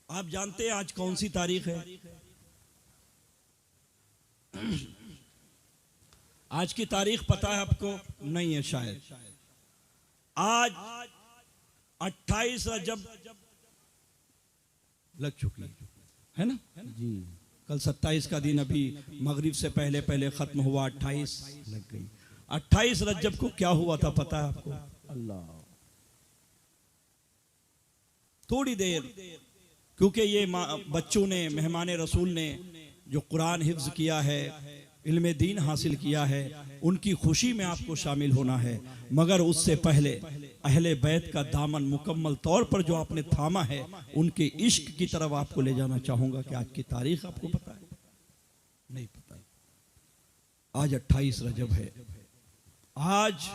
आप जानते हैं आज कौन सी तारीख है? आज की तारीख पता है आपको? नहीं है शायद। आज 28 रजब लग चुकी है ना जी। कल 27 का दिन अभी मगरिब से पहले पहले खत्म हुआ, 28 लग गई। 28 रजब को क्या हुआ था पता है आपको? अल्लाह, थोड़ी देर, क्योंकि ये बच्चों ने, मेहमान रसूल ने जो कुरान हिफ्ज किया है, इल्म दीन हासिल किया है, उनकी खुशी में आपको शामिल होना है। मगर उससे पहले अहले बैत का दामन मुकम्मल तौर पर जो आपने थामा है, उनके इश्क की तरफ आपको ले जाना चाहूंगा। कि आज की तारीख आपको पता है? नहीं पता है। आज 28 रजब है। आज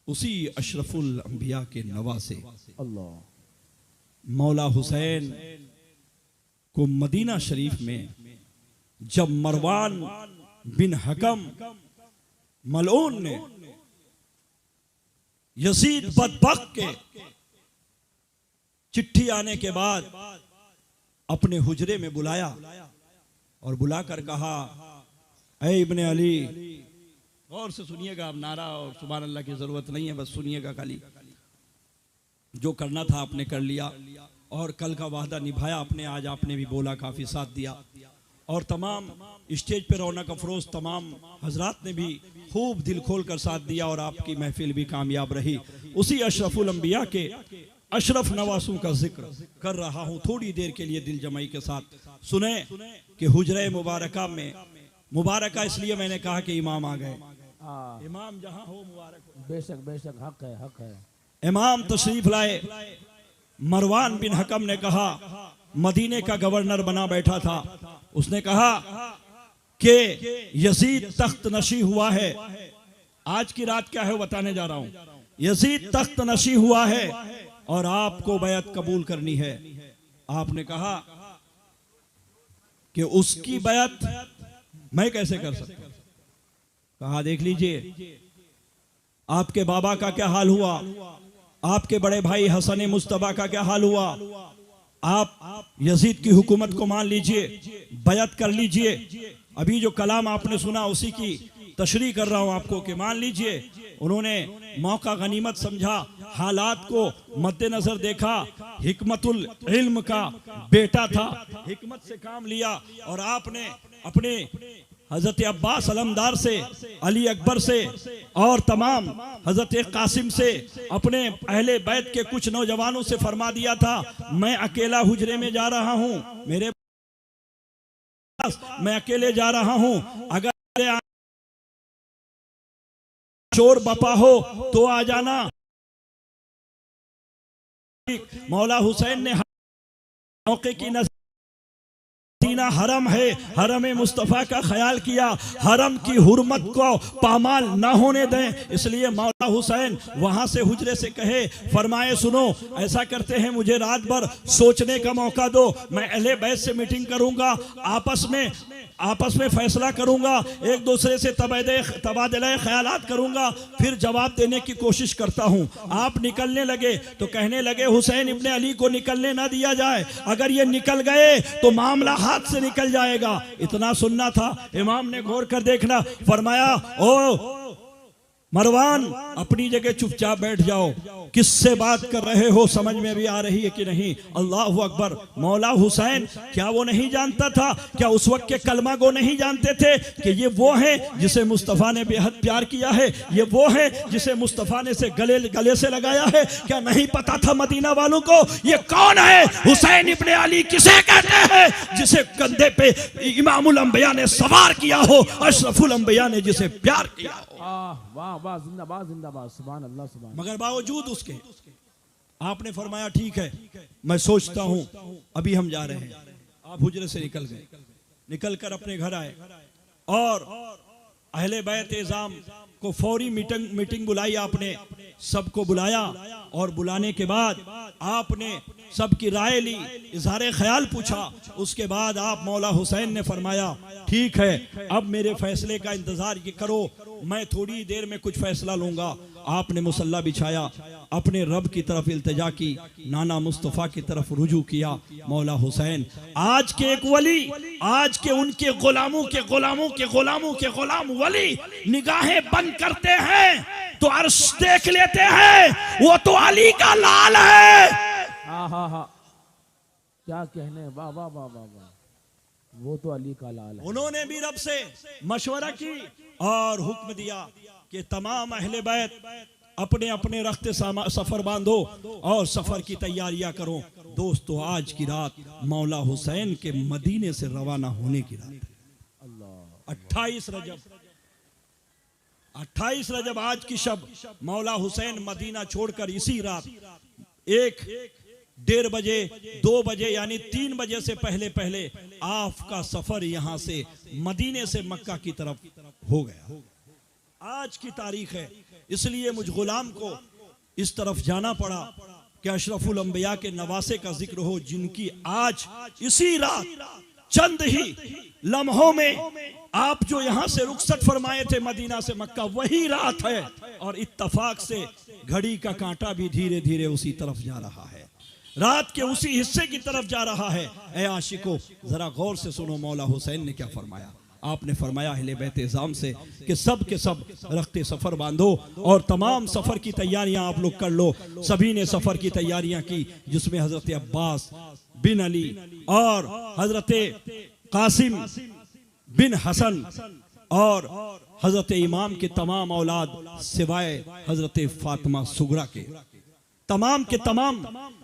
उसी अशरफुल अंबिया के नवासे अल्लाह मौला हुसैन को मदीना शरीफ में जब मरवान बिन हकम मलऊन ने यजीद बदबख्त के चिट्ठी आने के बाद अपने हुजरे में बुलाया और बुलाकर कहा, ऐ इब्ने अली, गौर से सुनिएगा, अब नारा और सुभान अल्लाह की जरूरत नहीं है, बस सुनिएगा खाली। जो करना था आपने कर लिया और कल का वादा निभाया आपने। आज आपने भी बोला, काफी साथ दिया और तमाम स्टेज पे रौनक अफरोज तमाम हजरात ने भी खूब दिल खोल कर साथ दिया और आपकी महफिल भी कामयाब रही। उसी अशरफुल अंबिया के अशरफ नवासों का जिक्र कर रहा हूँ। थोड़ी देर के लिए दिल जमाई के साथ सुने कि हुजरे मुबारका में, मुबारका इसलिए मैंने कहा कि इमाम आ गए। इमाम जहाँ हो मुबारक हो। बेशक बेशक, हक है, हक है। इमाम तशरीफ लाए। मरवान बिन हकम ने कहा, मदीने का गवर्नर बना बैठा था, उसने कहा कि यजीद तख्त नशी हुआ है। आज की रात क्या है बताने जा रहा हूं। यजीद तख्त नशी हुआ है और आपको बैत कबूल करनी है। आपने कहा कि उसकी बैत मैं कैसे कर सकता हूं? कहा, देख लीजिए आपके बाबा का क्या हाल हुआ, आपके बड़े भाई हसन मुस्तफा का क्या हाल हुआ। आप यजीद की हुकूमत को मान लीजिए, बैत कर लीजिए। अभी जो कलाम आपने सुना उसी की तशरीह कर रहा हूं आपको कि मान लीजिए उन्होंने मौका गनीमत समझा, हालात को मद्देनजर देखा, हिकमतुल इल्म का बेटा था, हिकमत से काम लिया और आपने अपने हजरत अब्बास अलमदार से, अली अकबर से और तमाम हजरत कासिम से, अपने अहले बैत के कुछ नौजवानों से फरमा दिया था, मैं अकेला हुजरे में जा रहा हूं, मेरे पास मैं अकेले जा रहा हूं, अगर शोर बपा हो तो आ जाना। मौला हुसैन ने मौके की नजर, हरम है, हरम मुस्तफ़ा का ख्याल किया, हरम की हुर्मत को पामाल ना होने दें, इसलिए मौला हुसैन वहां से हुजरे से कहे, फरमाए सुनो, ऐसा करते हैं, मुझे रात भर सोचने का मौका दो, मैं अहले बैत से मीटिंग करूंगा, आपस में फैसला करूंगा, एक दूसरे से तबादला ख्यालात करूंगा, फिर जवाब देने की कोशिश करता हूं। आप निकलने लगे तो कहने लगे, हुसैन इब्ने अली को निकलने ना दिया जाए, अगर ये निकल गए तो मामला हाथ से निकल जाएगा। इतना सुनना था। इमाम ने गौर कर देखना, फरमाया, ओ मरवान, अपनी जगह चुपचाप बैठ जाओ, किससे बात कर रहे हो, समझ में भी आ रही है कि नहीं? अल्लाह अकबर। मौला हुसैन क्या वो नहीं जानता था? क्या उस वक्त के कलमा गो नहीं जानते थे कि ये वो है जिसे मुस्तफ़ा ने बेहद प्यार किया है, ये वो है जिसे मुस्तफ़ा ने से गले से लगाया है? क्या नहीं पता था मदीना वालों को ये कौन है? हुसैन इब्ने अली किसे कहते हैं? जिसे कंधे पे इमामुल अंबिया ने सवार किया हो, अशरफुल अंबिया ने जिसे प्यार किया हो। वाह वाह, जिंदाबाद जिंदाबाद, सुभान अल्लाह सुभान। मगर बावजूद उसके आपने फरमाया, ठीक है, मैं सोचता हूं, अभी हम जा रहे हैं। आप हुजरे से निकल गए, निकल कर अपने घर आए और अहले बैत इज़ाम को फौरी मीटिंग बुलाई। आपने सबको बुलाया और बुलाने के बाद आपने सबकी राय ली, इजहार ख्याल पूछा। उसके बाद आप मौला हुसैन ने फरमाया, ठीक है, अब मेरे फैसले का इंतजार ये करो, मैं थोड़ी देर में कुछ फैसला लूंगा। आपने मुसल्ला बिछाया, अपने रब की तरफ इल्तिजा की, नाना मुस्तफ़ा की तरफ रुजू किया। मौला हुसैन आज के एक वली, आज के उनके गुलामों के गुलामों के गुलामों के गुलाम वली निगाहें बंद करते हैं तो अर्श देख लेते हैं, वो तो अली का लाल है। हा क्या कहने, वाह वाह वाह वाह वाह, वो तो अली का लाल है। उन्होंने भी रब से मशवरा की और हुक्म दिया कि तमाम अहले बैत अपने अपने रख्ते सफर बांधो और सफर की तैयारियां करो। दोस्तों, आज की रात मौला हुसैन के मदीने से रवाना होने की रात है। 28 रजब आज की शब मौला हुसैन मदीना छोड़कर इसी रात 1-1:30 बजे 2 बजे यानी 3 बजे से पहले पहले आपका सफर यहां से मदीने से मक्का की तरफ हो गया। आज की तारीख है, इसलिए मुझ गुलाम को इस तरफ जाना पड़ा कि अशरफुल अंबिया के नवासे का जिक्र हो, जिनकी आज इसी रात चंद ही लम्हों में आप जो यहां से रुखसत फरमाए थे मदीना से मक्का, वही रात है और इत्तफाक से घड़ी का कांटा भी धीरे धीरे उसी तरफ जा रहा है, रात के उसी हिस्से की तरफ जा रहा है। ऐ आशिको, जरा गौर से सुनो मौला हुसैन ने क्या फरमाया। आपने फरमाया अहले बैत इज़ाम से कि सब के सब रखते सफर बांधो और तमाम सफर की तैयारियां आप लोग कर लो। सभी ने सफर की तैयारियां की, जिसमें हजरत अब्बास बिन अली और हजरत कासिम बिन हसन और हजरत इमाम के तमाम औलाद सिवाय हजरत फातिमा सुगरा के तमाम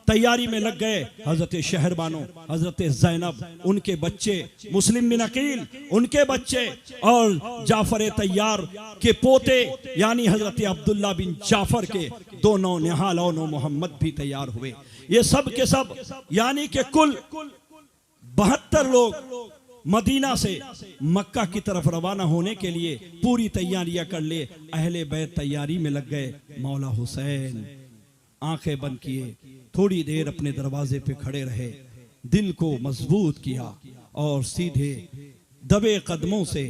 तैयारी में लग गए। हजरत शहरबानो, हजरत जैनब, उनके बच्चे, मुस्लिम बिन अकील उनके बच्चे और जाफर तैयार के पोते यानी हजरत अब्दुल्ला बिन जाफर के 2 नौनिहाल और 9 मोहम्मद भी तैयार हुए। ये सब के सब यानी कि कुल 72 लोग मदीना से मक्का की तरफ रवाना होने के लिए पूरी तैयारियां कर ले। अहले बैत तैयारी में लग गए। मौला हुसैन आंखें बंद किए, थोड़ी देर अपने दरवाजे पे खड़े रहे, दिल को मजबूत किया और सीधे दबे कदमों से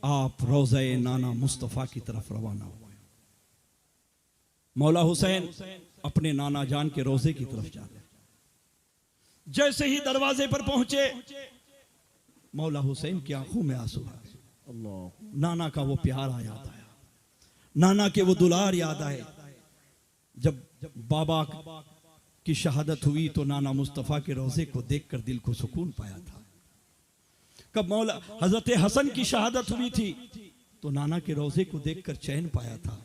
आप रोज़े नाना मुस्तफ़ा की तरफ रवाना हुए। मौला हुसैन अपने नाना जान के रोजे की तरफ जा रहे। जैसे ही दरवाजे पर पहुंचे, मौला हुसैन की आंखों में आंसू आ गए। नाना का वो प्यार आ याद आया, नाना के वो दुलार याद आए। जब बाबा की शहादत हुई तो नाना मुस्तफ़ा के रोजे को देखकर दिल को सुकून पाया था। कब मौला हजरत हसन की शहादत हुई थी तो नाना के रोजे को देखकर चैन पाया था।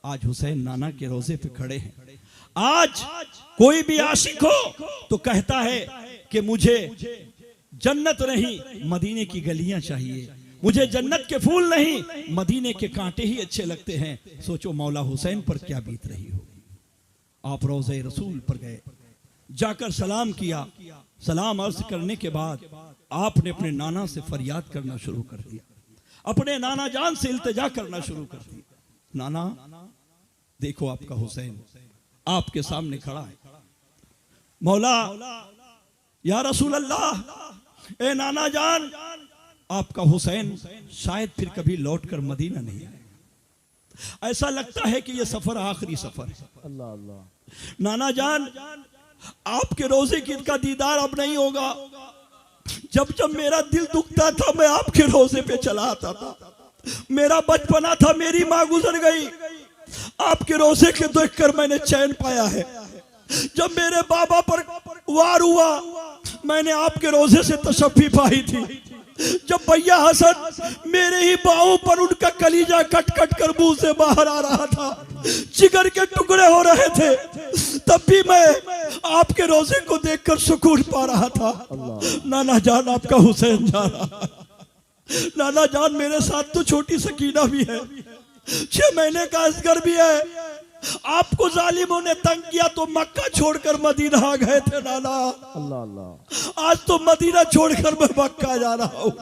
आज हुसैन नाना के रोजे पे खड़े हैं। आज कोई भी आशिक हो तो कहता है कि मुझे जन्नत नहीं मदीने की गलियां चाहिए, मुझे जन्नत के फूल नहीं मदीने के कांटे ही अच्छे लगते हैं। सोचो मौला हुसैन पर क्या बीत रही होगी। आप रोज़े रसूल पर गए, जाकर सलाम किया। सलाम अर्ज करने के बाद आपने अपने नाना से फरियाद करना शुरू कर दिया, अपने नाना जान से इल्तिजा करना शुरू कर दी। नाना देखो, आपका हुसैन आपके सामने खड़ा है। मौला या रसूल अल्लाह, ए नाना जान, आपका हुसैन शायद फिर कभी लौटकर मदीना नहीं आए। ऐसा लगता है कि यह सफर आखिरी सफर है। अल्लाह अल्लाह। नाना जान, आपके रोजे की का दीदार अब नहीं होगा। जब जब मेरा दिल दुखता था मैं आपके रोजे पे चला आता था। मेरा बचपना था, मेरी माँ गुजर गई, आपके रोजे के देखकर मैंने चैन पाया है। जब मेरे बाबा पर वार हुआ मैंने आपके रोजे से तशफ़ी पाई थी। जब भैया हसन मेरे ही बाहों पर उनका कलीजा कट कट कर मुंह से बाहर आ रहा था, जिगर के टुकड़े हो रहे थे, तब भी मैं आपके रोजे को देखकर सुकून पा रहा था। नाना जान, आपका हुसैन जा रहा। नाना जान, मेरे साथ तो छोटी सकीना भी है, 6 महीने का असगर भी है। आपको जालिमों ने तंग किया तो मक्का छोड़कर मदीना आ गए थे नाना। अल्लाह अल्लाह। आज तो मदीना छोड़कर मैं मक्का जा रहा हूँ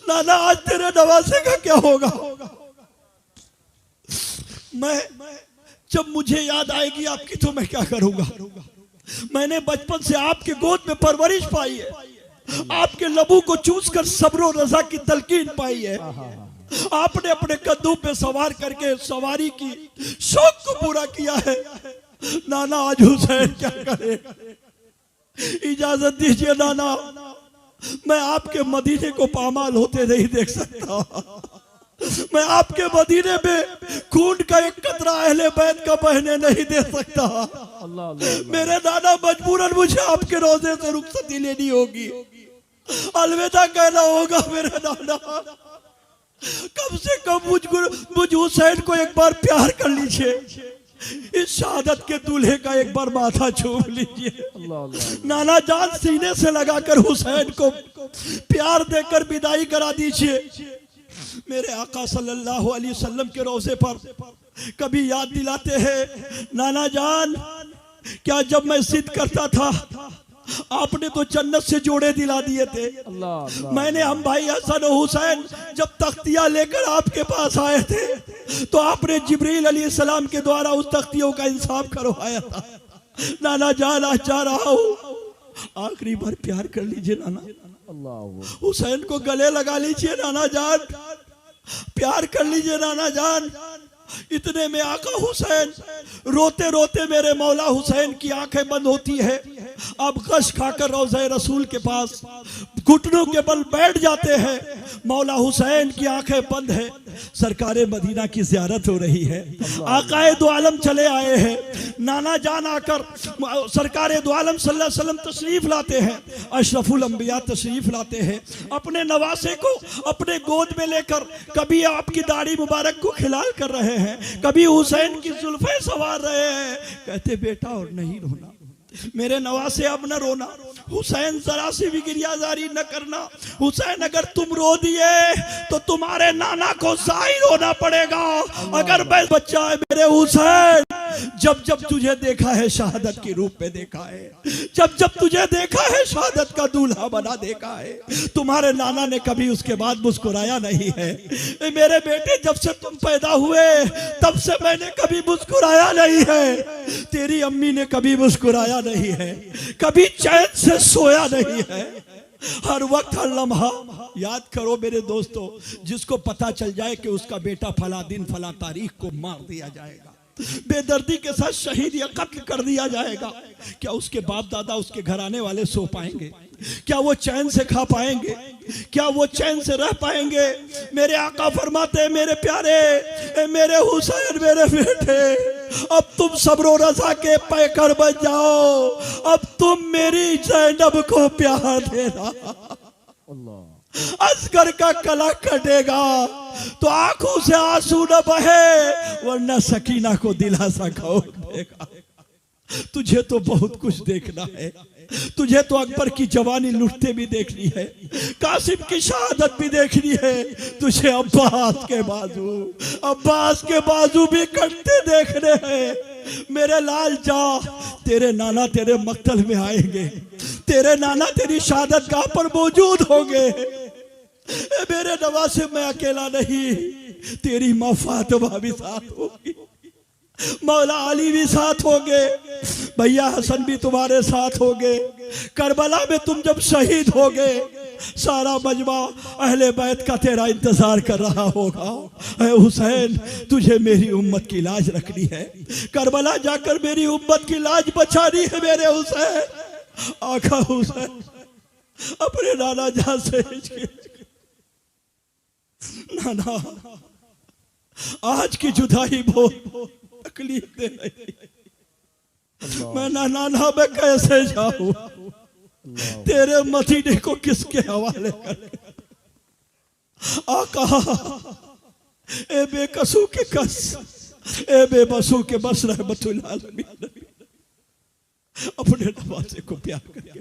नाना। आज तेरे नवासे का क्या होगा? मैं जब मुझे याद आएगी आपकी तो मैं क्या करूंगा? मैंने बचपन से आपके गोद में परवरिश पाई है, आपके लबों को चूस कर सब्र और रजा की तलकीन पाई है। आपने अपने कद्दू पे सवार करके सवारी की, शौक को पूरा किया है। नाना आज हुसैन क्या करे? इजाजत दीजिए नाना, मैं आपके मदीने को पामाल होते नहीं देख सकता। मैं आपके मदीने में खून का एक कतरा अहले बैत का बहने नहीं दे सकता। अल्लाह अल्लाह मेरे नाना मजबूरन मुझे आपके रोजे से रुखसती लेनी होगी, अलविदा कहना होगा। मेरे नाना कम से कम मुझ हुसैन को एक बार प्यार कर लीजिए, इस शहादत के दूल्हे का एक बार माथा छूम लीजिए। अल्लाह अल्लाह नाना जान सीने से लगाकर हुसैन को प्यार देकर विदाई करा दीजिए। मेरे आका सल्लल्लाहु अलैहि वसल्लम के रोजे पर कभी याद दिलाते हैं, नाना जान क्या जब मैं जिद करता था आपने तो जन्नत से जोड़े दिला दिए थे। अल्लाह अल्लाह मैंने हम भाई हसन और हुसैन जब तख्तियां लेकर आपके पास आए थे तो आपने जिब्रील अलैहिस्सलाम के द्वारा उस तख्तियों का इंसाफ करवाया था। नाना जान आज जा रहा हूँ, आखिरी बार प्यार कर लीजिए नाना। अल्लाह हुसैन को गले लगा लीजिए नाना जान, प्यार कर लीजिए नाना जान। इतने में आका हुसैन रोते रोते मेरे मौला हुसैन की आंखें बंद होती है। अब गश खाकर रोज़े रसूल के पास घुटनों के बल बैठ जाते हैं। मौला हुसैन की आंखें बंद है, सरकारे मदीना की ज़ियारत हो रही है, आकाए दो आलम चले आए हैं। नाना जान आकर सरकारे दो आलम सल्लल्लाहु अलैहि वसल्लम तशरीफ लाते हैं, अशरफुल अंबिया तशरीफ लाते हैं। अपने नवासे को अपने गोद में लेकर कभी आपकी दाढ़ी मुबारक को खिलाल कर रहे हैं, कभी हुसैन की जुल्फे सवार रहे हैं। कहते बेटा और नहीं रोना मेरे नवासे, अब न रोना। हुसैन जरा सी भी गिरियाजारी न करना। हुसैन अगर तुम रो दिए तो तुम्हारे नाना को जाहिर होना पड़ेगा। अगर मैं बच्चा है मेरे हुसैन, जब जब तुझे देखा है शहादत के रूप में देखा है, जब जब तुझे देखा है शहादत का दूल्हा बना देखा है, तुम्हारे नाना ने कभी उसके बाद मुस्कुराया नहीं है। मेरे बेटे जब से तुम पैदा हुए तब से मैंने कभी मुस्कुराया नहीं है। तेरी अम्मी ने कभी मुस्कुराया नहीं है, कभी चैन से सोया नहीं है। हर वक्त हर लम्हा याद करो मेरे दोस्तों, जिसको पता चल जाए कि उसका बेटा फला दिन फला तारीख को मार दिया जाएगा, बेदर्दी के साथ शहीद या कत्ल कर दिया जाएगा, क्या उसके बाप दादा उसके घराने वाले सो पाएंगे? क्या वो चैन से खा पाएंगे? क्या वो चैन से रह पाएंगे? मेरे आका फरमाते हैं, मेरे प्यारे मेरे हुसैन मेरे बेटे, अब तुम सब्र रज़ा के पैकर बन जाओ। अब तुम मेरी ज़ैनब को प्यार देना। अल्लाह असगर का कला कटेगा तो आंखों से आंसू न बहे, वरना सकीना को दिलासा खौफ देगा। तुझे तो बहुत कुछ देखना है, तुझे तो अकबर की जवानी लुटते भी देखनी है, कासिम की शहादत भी देखनी है, तुझे अब्बास के बाजू भी कटते देखने हैं। मेरे लाल जा, तेरे नाना तेरे मक्तल में आएंगे, तेरे नाना तेरी शहादत गाह पर मौजूद होंगे। मेरे नवासे में अकेला नहीं, तेरी माँ फातिमा भी साथ होगी, मौला अली भी साथ होंगे, भैया हसन भी तुम्हारे साथ होंगे। करबला में तुम जब शहीद होगे, सारा मजमा अहले बैत का तेरा इंतजार कर रहा होगा। ऐ हुसैन, तुझे मेरी उम्मत की लाज रखनी है, करबला जाकर मेरी उम्मत की लाज बचानी है। मेरे हुसैन, आका हुसैन अपने नाना जान से नाना, आज की जुदाई बहुत तकलीफ दे रही, मैं नाना मैं कैसे जाऊं? तेरे मदीने को किसके हवाले कर? आका, ए बेकसू के कस, ए बेबसू के बस रहमतुल आलमीन, अपने नवासे को प्यार करके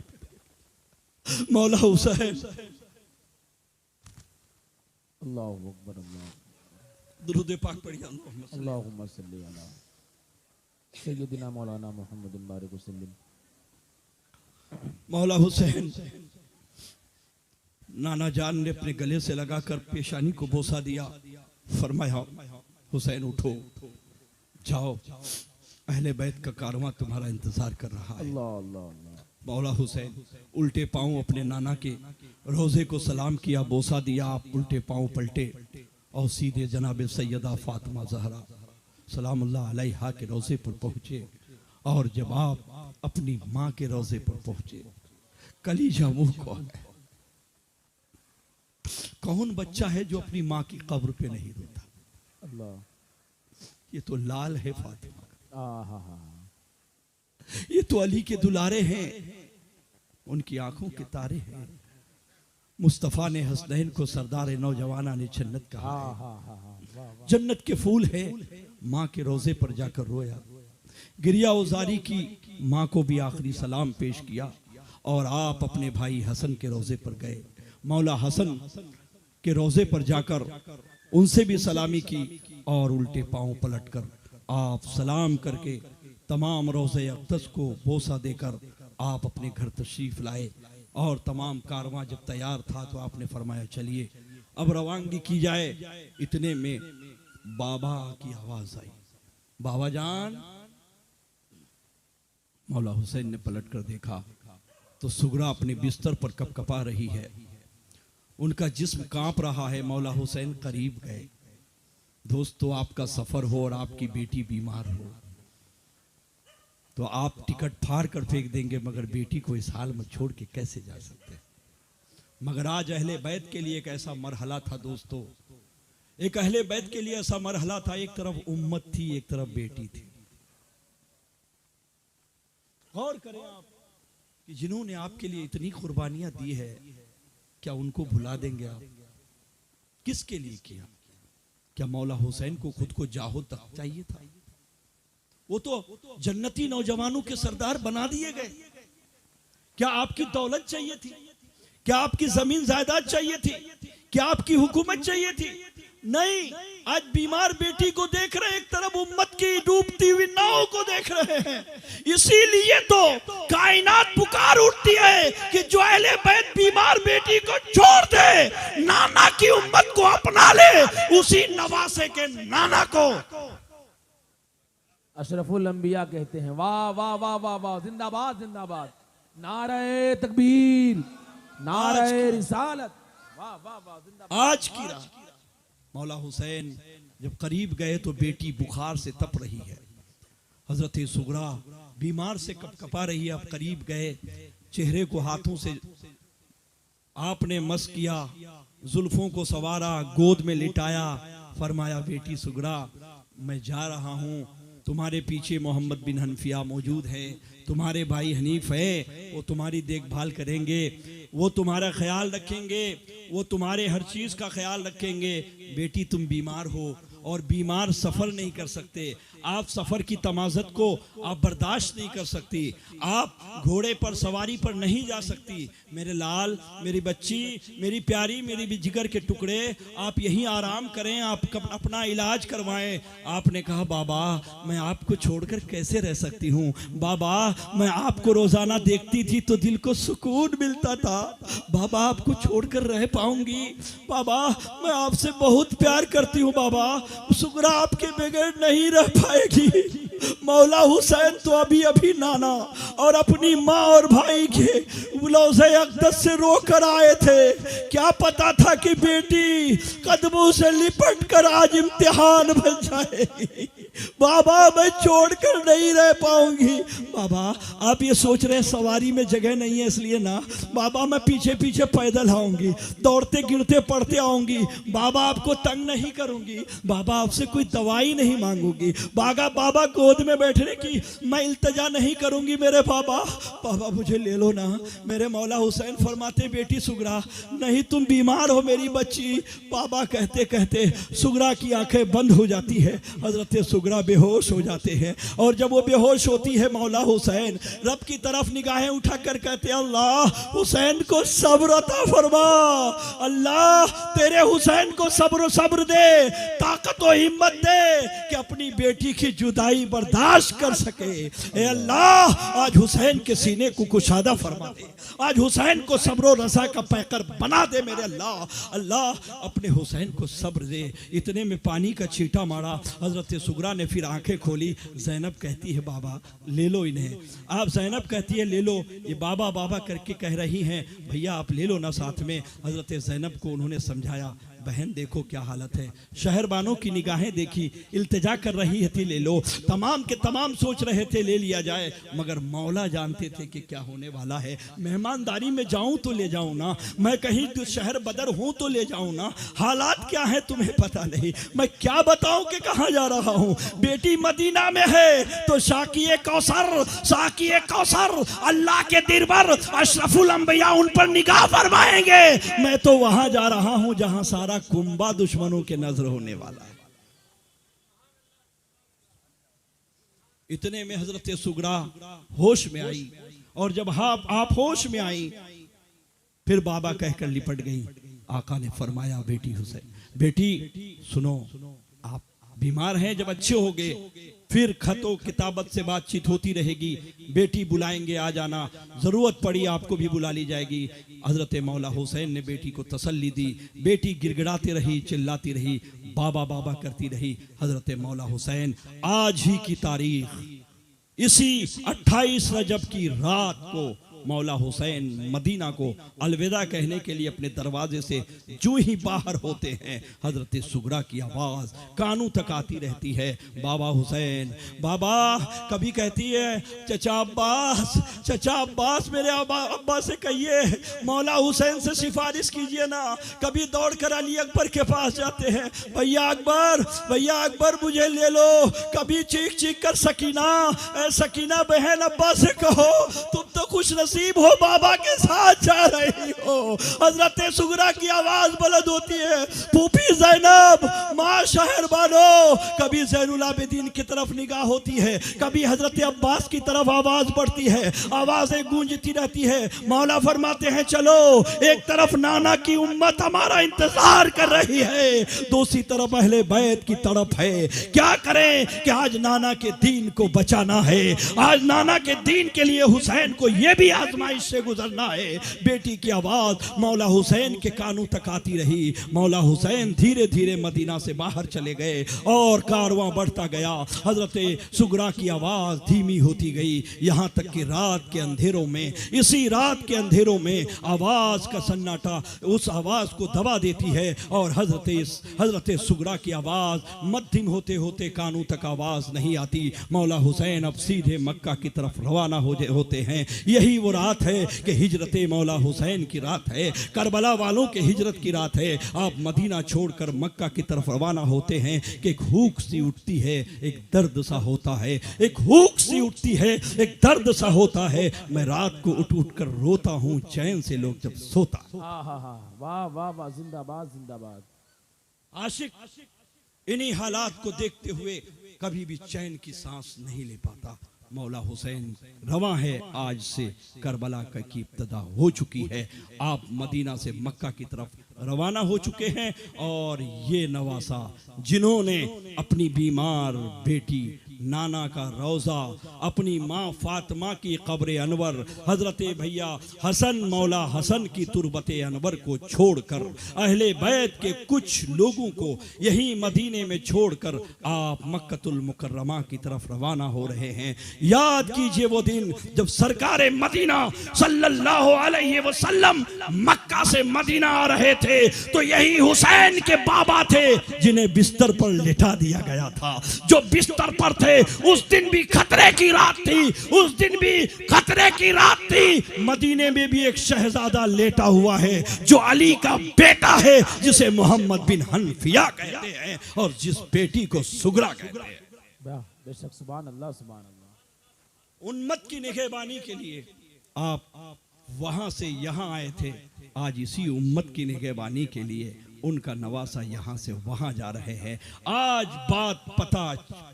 मौला हुसैन। अल्लाहु अकबर। अल्लाह दुरूद पाक पढ़िए। अल्लाहुम्मा सल्ली अला सय्यिदिना मौलाना मुहम्मद बारिक वसल्लम। मौला हुसैन, नाना जान ने अपने गले से लगाकर पेशानी को बोसा दिया, फरमाया हुसैन उठो, जाओ, अहले बैत का कारवां तुम्हारा इंतजार कर रहा है। अल्लाह अल्लाह अल्लाह। मौला हुसैन उल्टे पांव अपने नाना के रोजे को सलाम किया, बोसा दिया, आप उल्टे पांव पलटे, और सीधे जनाब सैयदा फातिमा ज़हरा सलामुल्लाह अलैहा के रोज़े पर पहुँचे। और जब आप अपनी माँ के रोज़े पर पहुँचे, कलीजा मुँह को है। कौन बच्चा है जो अपनी माँ की कब्र पे नहीं रोता? अल्लाह, ये तो लाल है फातिमा का, आहा, ये तो अली के दुलारे हैं, उनकी आंखों के तारे हैं। मुस्तफ़ा ने हसनैन को सरदार नौजवाना ने जन्नत कहा है, जन्नत के फूल है। माँ के रोजे पर जाकर रोया, गिरिया उजारी की, माँ को भी आखिरी सलाम पेश किया। और आप अपने भाई हसन के रोजे पर गए, मौला हसन के रोजे पर जाकर उनसे भी सलामी की और उल्टे पांव पलटकर आप सलाम करके तमाम रोज़े अक़दस को बोसा देकर आप अपने घर तशरीफ लाए। और तमाम कारवां जब तैयार था तो आपने फरमाया चलिए अब रवानगी की जाए। इतने में बाबा की आवाज आई, बाबा जान। मौला हुसैन ने पलट कर देखा तो सुगरा अपने बिस्तर पर कपकपा रही है, उनका जिस्म कांप रहा है। मौला हुसैन करीब गए। दोस्तों, आपका सफर हो और आपकी बेटी बीमार हो तो आप टिकट फाड़ कर फेंक देंगे, मगर बेटी को इस हाल में छोड़ के कैसे जा सकते? मगर आज अहले बैत के लिए एक ऐसा मरहला था दोस्तों, एक अहले बैत के लिए ऐसा मरहला था। एक तरफ उम्मत थी, एक तरफ बेटी थी। गौर करें आप कि जिन्होंने आपके लिए इतनी कुर्बानियां दी है, क्या उनको भुला देंगे आप? किसके लिए किया? क्या मौला हुसैन को खुद को जाहो तक चाहिए था? वो तो जन्नती नौजवानों के सरदार बना दिए गए। क्या आपकी दौलत चाहिए थी? क्या आपकी जमीन जायदाद चाहिए थी? क्या आपकी हुकूमत चाहिए थी? नहीं। आज बीमार बेटी को देख रहे, एक तरफ उम्मत की डूबती हुई नाव को देख रहे हैं। इसीलिए तो कायनात पुकार उठती है कि जो अहले बैत बीमार बेटी को छोड़ दे, नाना की उम्मत को अपना ले, उसी नवासे के नाना को अशरफुल अंबिया कहते हैं। वाह वाह वाह वाह वाह, जिंदाबाद जिंदाबाद, नारे तकबीर, नारे रिसालत, वाह वाह वाह, जिंदाबाद। आज की रात मौला हुसैन जब करीब गए तो बेटी बुखार से तप रही है। हजरत सुगरा बीमार से कपकपा रही है। अब करीब गए, चेहरे को हाथों से आपने मस किया, जुल्फों को सवारा, गोद में लिटाया, फरमाया बेटी सुगरा मैं जा रहा हूँ, तुम्हारे पीछे मोहम्मद बिन हनफिया मौजूद है, तुम्हारे भाई हनीफ है, वो तुम्हारी देखभाल करेंगे, वो तुम्हारा ख्याल रखेंगे, वो तुम्हारे हर चीज़ का ख्याल रखेंगे। बेटी तुम बीमार हो और बीमार सफ़र नहीं कर सकते, आप सफ़र की तमाज़त को आप बर्दाश्त नहीं कर सकती, आप घोड़े पर सवारी पर नहीं जा सकती। मेरे लाल, मेरी बच्ची, मेरी प्यारी, मेरी भी जिगर के टुकड़े, आप यहीं आराम करें, आप अपना इलाज करवाएं। आपने कहा बाबा मैं आपको छोड़कर कैसे रह सकती हूँ? बाबा मैं आपको रोज़ाना देखती थी तो दिल को सुकून मिलता था, बाबा आपको छोड़कर रह पाऊंगी? बाबा मैं आपसे बहुत प्यार करती हूँ बाबा, सुगरा आपके बगैर नहीं रह पाएगी। मौला हुसैन तो अभी अभी नाना और अपनी माँ और भाई के रोज़े अक़दस से रोकर आए थे। क्या पता था कि बेटी कदमों से लिपट कर आज इम्तिहान बन जाएगी। बाबा मैं छोड़कर नहीं रह पाऊंगी। बाबा आप ये सोच रहे हैं सवारी में जगह नहीं है इसलिए ना, बाबा मैं पीछे पीछे पैदल आऊंगी, दौड़ते गिरते पड़ते आऊंगी, बाबा आपको तंग नहीं करूंगी, बाबा आपसे कोई दवाई नहीं मांगूंगी, बाबा गोद में बैठने की मैं इल्तजा नहीं करूंगी मेरे बाबा, बाबा मुझे ले लो ना। मेरे मौला हुसैन फरमाते बेटी सुगरा नहीं तुम बीमार हो मेरी बच्ची। बाबा कहते कहते सुगरा की आंखें बंद हो जाती है, हजरत सुगरा बेहोश हो जाते हैं। और जब वो बेहोश होती है मौला हुसैन रब की तरफ निगाहें उठाकर कहते अल्लाह हुसैन को सब्र अता फरमा, अल्लाह तेरे हुसैन को सब्र दे, ताकत और हिम्मत दे कि अपनी बेटी की जुदाई बर्दाश्त कर सके। ए अल्लाह आज हुसैन के सीने को कुशादा फरमा दे, आज हुसैन को सब्र और रज़ा का पैकर बना दे मेरे अल्लाह। अल्लाह अपने हुसैन को सब्र दे। इतने में पानी का छींटा मारा, हजरत सुगरा ने फिर आंखें खोली। ज़ैनब कहती है बाबा ले लो इन्हें। आप ज़ैनब कहती है ले लो, ये बाबा बाबा करके कह रही हैं, भैया आप ले लो ना साथ में। हजरत ज़ैनब को उन्होंने समझाया बहन देखो क्या हालत है, शहरबानों की निगाहें देखी, इल्तिजा कर रही थी ले लो, तमाम के तमाम सोच रहे थे ले लिया जाए, मगर मौला जानते थे कि क्या होने वाला है। मेहमानदारी में जाऊं तो ले जाऊं ना, मैं कहीं तो शहर बदर हूं तो ले जाऊं ना, हालात क्या है तुम्हें पता नहीं, मैं क्या बताऊं कि कहां जा रहा हूं। बेटी मदीना में है तो साकिए कौसर अल्लाह के दिलबर अशरफुल अंबिया उन पर निगाह फरमाएंगे। मैं तो वहां जा रहा हूं जहां सारा कुंबा दुश्मनों के नजर होने वाला है। इतने में हजरत सुगरा होश में आई, और जब आप होश में आई फिर बाबा कहकर लिपट गई। आका ने फरमाया बेटी हुसैन, बेटी सुनो, आप बीमार हैं, जब अच्छे हो गए फिर खतो किताबत से बातचीत होती रहेगी, बेटी बुलाएंगे आ जाना, जरूरत पड़ी आपको भी बुला ली जाएगी। हजरत मौला हुसैन ने बेटी को तसल्ली दी, बेटी गिड़गिड़ाती रही, चिल्लाती रही, बाबा बाबा करती रही। हजरत मौला हुसैन आज ही की तारीख इसी 28 रजब की रात को मौला हुसैन मदीना को अलविदा कहने के लिए अपने दरवाजे से जो ही बाहर होते हैं, हजरत सुगरा की आवाज कानों तक आती रहती है, बाबा हुसैन बाबा। कभी कहती है चचा अब्बास मेरे अब्बा से कहिए मौला हुसैन से सिफारिश कीजिए ना। कभी दौड़कर अली अकबर के पास जाते हैं, भैया अकबर मुझे ले लो। कभी चीख कर सकीना बहन अब्बा से कहो तुम तो खुश नसीब हो, बाबा के साथ जा रही हो। हजरत सुगरा की आवाज बुलंद होती है, फूफी ज़ैनब, माँ शहरबानो। कभी ज़ैनुल आबिदीन की तरफ निगाह होती है, कभी हजरत अब्बास की तरफ आवाज बढ़ती है, आवाजें गूंजती रहती है। मौला फरमाते हैं चलो, एक तरफ नाना की उम्मत हमारा इंतजार कर रही है, दूसरी तरफ अहले बैत की तरफ है। क्या करें कि आज नाना के दीन को बचाना है, आज नाना के दीन के लिए हुसैन को यह भी आजमाइश से गुजरना है। बेटी की आवाज मौला हुसैन के कानों तक आती रही। मौला हुसैन धीरे धीरे मदीना से बाहर चले गए और कारवां बढ़ता गया। हजरत सुगरा की आवाज धीमी होती गई, यहां तक कि रात के अंधेरों में, इसी रात के अंधेरों में आवाज का सन्नाटा उस आवाज को दबा देती है और हजरत सुगरा की आवाज मध्यम होते होते कानों तक आवाज नहीं आती। मौला हुसैन अब सीधे मक्का की तरफ रवाना होते हैं। यही वो रात है कि हिजरत मौला हुसैन की रात है, करबला वालों के हिजरत की रात है। आप मदीना छोड़कर मक्का की तरफ रवाना होते हैं कि एक हुक सी उठती है, एक दर्द सा होता है, एक हुक सी उठती है, एक दर्द सा होता है। मैं रात को उठ कर रोता हूँ चैन से लोग जब सोता। वाह वाह वाह, जिंदाबाद जिंदाबाद। आशिक इन्हीं हालात को देखते हुए कभी भी चैन की सांस नहीं ले पाता। मौला हुसैन रवा है, आज से करबला की इब्तिदा हो चुकी है। आप मदीना से मक्का की तरफ रवाना हो चुके हैं और ये नवासा जिन्होंने अपनी बीमार बेटी नाना का रोज़ा, अपनी माँ फातिमा की कब्र अनवर, हजरत भैया हसन मौला हसन की तुरबत अनवर को छोड़कर, अहले बैत के कुछ लोगों को यही मदीने में छोड़कर आप मक्कतुल मुकर्रमा की तरफ रवाना हो रहे हैं। याद कीजिए वो दिन जब सरकार मदीना सल्लल्लाहु अलैहि वसल्लम मक्का से मदीना आ रहे थे तो यही हुसैन के बाबा थे जिन्हें बिस्तर पर लिटा दिया गया था। जो बिस्तर पर थे उस दिन भी खतरे की रात थी, उस दिन भी खतरे की रात थी। मदीने में भी एक शहजादा लेटा हुआ है जो अली का बेटा है, जिसे मोहम्मद बिन हनफिया कहते हैं और जिस बेटी को सुगरा कहते हैं। बेशक, सुभान अल्लाह सुभान अल्लाह। उम्मत की निगहबानी के लिए आप वहां से यहां आए थे, आज इसी उम्मत की निगहबानी के लिए उनका नवासा यहाँ से वहाँ जा रहे हैं। आज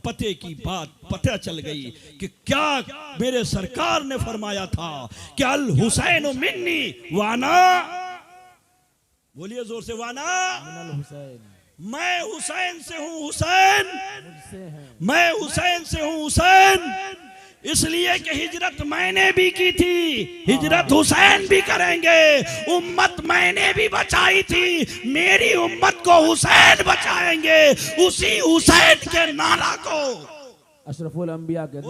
पते की बात पता चल गई कि क्या मेरे सरकार ने फरमाया था कि अल हुसैन मिन्नी वाना, बोलिए जोर से, वाना हुसैन, मैं हुसैन से हूँ, हुसैन मैं हुसैन से हूँ, हुसैन। इसलिए कि हिजरत मैंने भी की थी, हिजरत हुसैन भी करेंगे। उम्मत मैंने भी बचाई थी, मेरी उम्मत को हुसैन बचाएंगे, उसी हुसैन के नारा को। अशरफुल अंबिया के